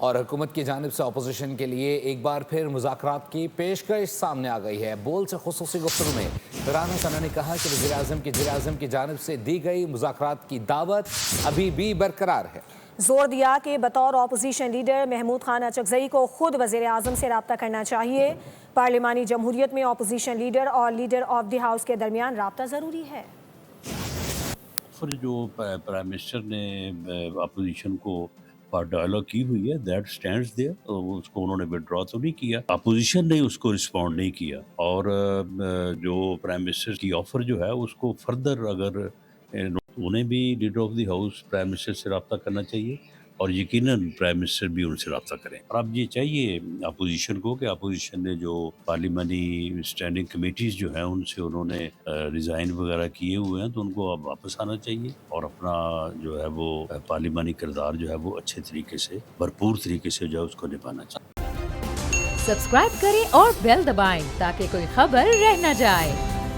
اور حکومت کی جانب سے اپوزیشن کے لیے ایک بار پھر مذاکرات کی پیشکش سامنے آ گئی ہے۔ بول سے خصوصی گفتگو میں رانا ثنا نے کہا کہ وزیر اعظم کی جانب سے دی گئی مذاکرات کی دعوت ابھی بھی برقرار ہے۔ زور دیا کہ بطور اپوزیشن لیڈر محمود خان اچکزئی کو خود وزیر اعظم سے رابطہ کرنا چاہیے۔ پارلیمانی جمہوریت میں اپوزیشن لیڈر اور لیڈر آف دی ہاؤس کے درمیان رابطہ ضروری ہے۔ پھر جو پرائم منسٹر نے اپوزیشن کو ڈائلاگ کی ہوئی ہے دیٹ اسٹینڈز دیئر، اس کو انہوں نے وڈرا تو نہیں کیا، اپوزیشن نے اس کو رسپونڈ نہیں کیا، اور جو پرائم منسٹر کی آفر جو ہے اس کو فردر اگر انہیں بھی leader of the house prime minister سے رابطہ کرنا چاہیے، اور یقیناً پرائم منسٹر بھی ان سے رابطہ کریں۔ اور اب یہ چاہیے اپوزیشن کو کہ اپوزیشن نے جو پارلیمانی اسٹینڈنگ کمیٹیز جو ہیں ان سے انہوں نے ریزائن وغیرہ کیے ہوئے ہیں تو ان کو اب واپس آنا چاہیے اور اپنا جو ہے وہ پارلیمانی کردار جو ہے وہ اچھے طریقے سے بھرپور طریقے سے جو ہے اس کو نبھانا چاہیے۔ سبسکرائب کریں اور بیل دبائیں تاکہ کوئی خبر رہ نہ جائے۔